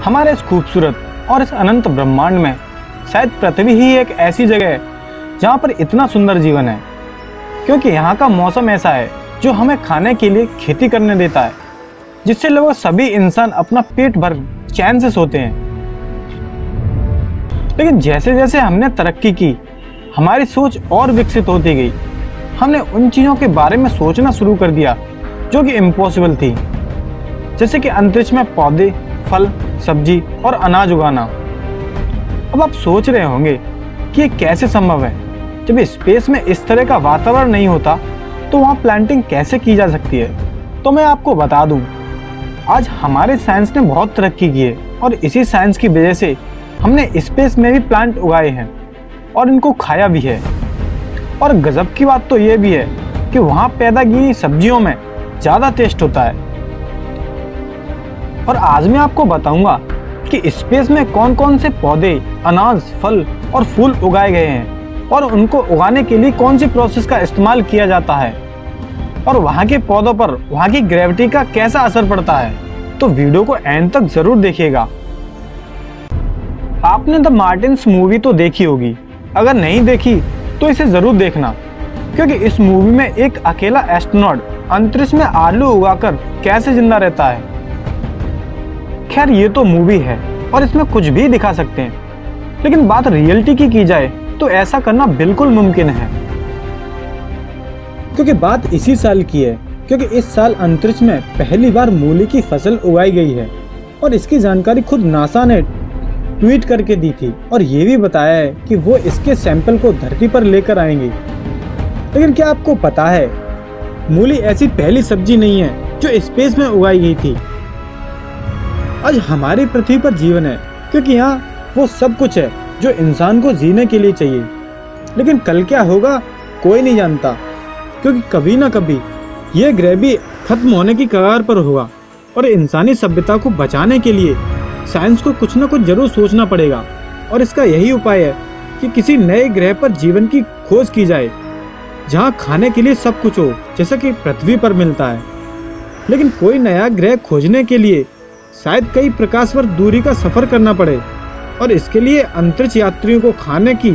हमारे इस खूबसूरत और इस अनंत ब्रह्मांड में शायद पृथ्वी ही एक ऐसी जगह है जहाँ पर इतना सुंदर जीवन है, क्योंकि यहाँ का मौसम ऐसा है जो हमें खाने के लिए खेती करने देता है, जिससे लगभग सभी इंसान अपना पेट भर चैन से सोते हैं। लेकिन जैसे जैसे हमने तरक्की की, हमारी सोच और विकसित होती गई। हमने उन चीज़ों के बारे में सोचना शुरू कर दिया जो कि इम्पॉसिबल थी, जैसे कि अंतरिक्ष में पौधे, फल, सब्जी और अनाज उगाना। अब आप सोच रहे होंगे कि ये कैसे संभव है। जब स्पेस में इस तरह का वातावरण नहीं होता तो वहाँ प्लांटिंग कैसे की जा सकती है। तो मैं आपको बता दूं, आज हमारे साइंस ने बहुत तरक्की की है और इसी साइंस की वजह से हमने स्पेस में भी प्लांट उगाए हैं और इनको खाया भी है। और गजब की बात तो ये भी है कि वहाँ पैदा की गई सब्जियों में ज़्यादा टेस्ट होता है। और आज मैं आपको बताऊंगा कि स्पेस में कौन कौन से पौधे, अनाज, फल और फूल उगाए गए हैं और उनको उगाने के लिए कौन सी प्रोसेस का इस्तेमाल किया जाता है और वहाँ के पौधों पर वहाँ की ग्रेविटी का कैसा असर पड़ता है। तो वीडियो को एंड तक जरूर देखिएगा। आपने द मार्टिन्स मूवी तो देखी होगी, अगर नहीं देखी तो इसे जरूर देखना, क्योंकि इस मूवी में एक अकेला एस्ट्रोनॉट अंतरिक्ष में आलू उगाकर कैसे जिंदा रहता है। खैर ये तो मूवी है और इसमें कुछ भी दिखा सकते हैं, लेकिन बात रियलिटी की जाए तो ऐसा करना बिल्कुल मुमकिन है। क्योंकि बात इसी साल की है, क्योंकि इस साल अंतरिक्ष में पहली बार मूली की फसल उगाई गई है और इसकी जानकारी खुद नासा ने ट्वीट करके दी थी और ये भी बताया है कि वो इसके सैंपल को धरती पर लेकर आएंगे। लेकिन क्या आपको पता है, मूली ऐसी पहली सब्जी नहीं है जो स्पेस में उगाई गई थी। आज हमारी पृथ्वी पर जीवन है क्योंकि यहाँ वो सब कुछ है जो इंसान को जीने के लिए चाहिए। लेकिन कल क्या होगा कोई नहीं जानता, क्योंकि कभी ना कभी ये ग्रह भी खत्म होने की कगार पर होगा और इंसानी सभ्यता को बचाने के लिए साइंस को कुछ ना कुछ जरूर सोचना पड़ेगा। और इसका यही उपाय है कि किसी नए ग्रह पर जीवन की खोज की जाए जहाँ खाने के लिए सब कुछ हो, जैसा कि पृथ्वी पर मिलता है। लेकिन कोई नया ग्रह खोजने के लिए शायद कई प्रकाश वर्ष दूरी का सफर करना पड़े और इसके लिए अंतरिक्ष यात्रियों को खाने की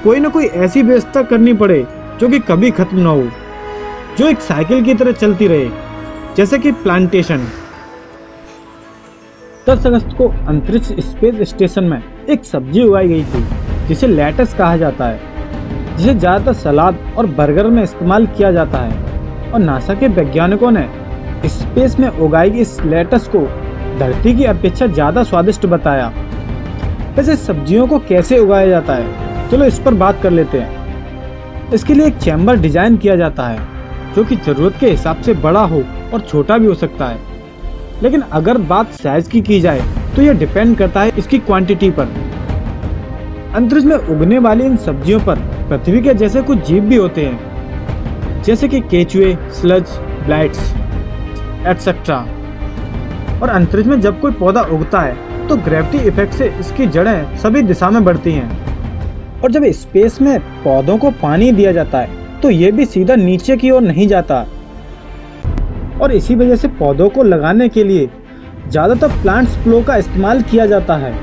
कोई ना कोई ऐसी व्यवस्था करनी पड़े जो कि कभी खत्म ना हो, जो एक साइकिल की तरह चलती रहे, जैसे कि प्लांटेशन। 10 अगस्त को अंतरिक्ष स्पेस स्टेशन में एक सब्जी उगाई गई थी जिसे लेटस कहा जाता है, जिसे ज्यादातर सलाद और बर्गर में इस्तेमाल किया जाता है। और नासा के वैज्ञानिकों ने स्पेस में उगाई गई इस लेटस को धरती की अपेक्षा ज्यादा स्वादिष्ट बताया। वैसे सब्जियों को कैसे उगाया जाता है, चलो इस पर बात कर लेते हैं। इसके लिए एक चैम्बर डिजाइन किया जाता है जो कि जरूरत के हिसाब से बड़ा हो और छोटा भी हो सकता है। लेकिन अगर बात साइज की जाए तो यह डिपेंड करता है इसकी क्वांटिटी पर। अंतरिक्ष में उगने वाली इन सब्जियों पर पृथ्वी के जैसे कुछ जीव भी होते हैं, जैसे कि केचुए, स्लज, ब्लाइट्स एटसेट्रा। और अंतरिक्ष में जब कोई पौधा उगता है तो ग्रेविटी इफेक्ट से इसकी जड़ें सभी दिशा में बढ़ती हैं। और जब स्पेस में पौधों को पानी दिया जाता है तो ये भी सीधा नीचे की ओर नहीं जाता। और इसी वजह से पौधों को लगाने के लिए ज़्यादातर प्लांट्स फ्लो का इस्तेमाल किया जाता है।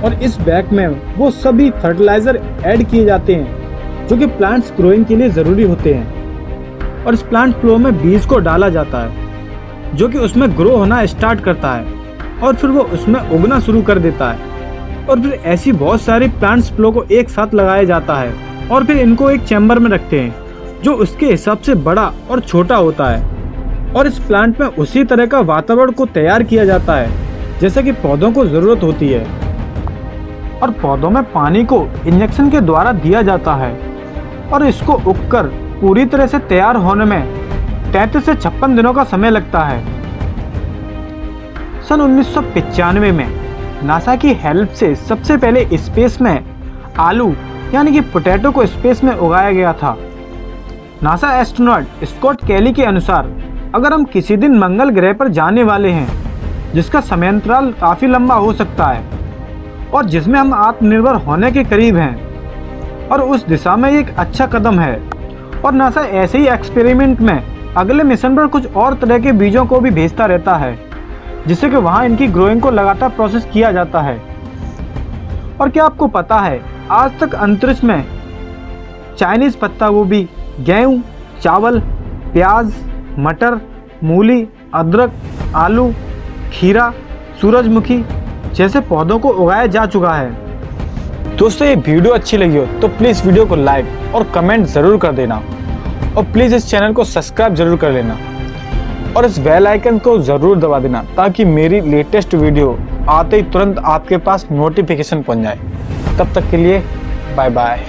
और इस बैग में वो सभी फर्टिलाइजर ऐड किए जाते हैं जो कि प्लांट्स ग्रोइंग के लिए ज़रूरी होते हैं। और इस प्लांट फ्लो में बीज को डाला जाता है जो कि उसमें ग्रो होना स्टार्ट करता है और फिर वो उसमें उगना शुरू कर देता है। और फिर ऐसी बहुत सारी प्लांट्स फ्लो को एक साथ लगाया जाता है और फिर इनको एक चैम्बर में रखते हैं जो उसके हिसाब से बड़ा और छोटा होता है। और इस प्लांट में उसी तरह का वातावरण को तैयार किया जाता है जैसे कि पौधों को जरूरत होती है। और पौधों में पानी को इंजेक्शन के द्वारा दिया जाता है और इसको उगकर पूरी तरह से तैयार होने में 33 से 56 दिनों का समय लगता है। सन 1995 में नासा की हेल्प से सबसे पहले स्पेस में आलू यानी कि पोटैटो को स्पेस में उगाया गया था। नासा एस्ट्रोनॉट स्कॉट कैली के अनुसार अगर हम किसी दिन मंगल ग्रह पर जाने वाले हैं जिसका समयांतराल काफ़ी लंबा हो सकता है और जिसमें हम आत्मनिर्भर होने के करीब हैं और उस दिशा में एक अच्छा कदम है। और नासा ऐसे ही एक्सपेरिमेंट में अगले मिशन पर कुछ और तरह के बीजों को भी भेजता रहता है जिससे कि वहाँ इनकी ग्रोइंग को लगातार प्रोसेस किया जाता है। और क्या आपको पता है, आज तक अंतरिक्ष में चाइनीज़ पत्ता गोभी, गेहूँ, चावल, प्याज, मटर, मूली, अदरक, आलू, खीरा, सूरजमुखी जैसे पौधों को उगाया जा चुका है। दोस्तों, ये वीडियो अच्छी लगी हो तो प्लीज़ वीडियो को लाइक और कमेंट ज़रूर कर देना, और प्लीज़ इस चैनल को सब्सक्राइब जरूर कर लेना, और इस बेल आइकन को ज़रूर दबा देना ताकि मेरी लेटेस्ट वीडियो आते ही तुरंत आपके पास नोटिफिकेशन पहुंच जाए। तब तक के लिए बाय बाय।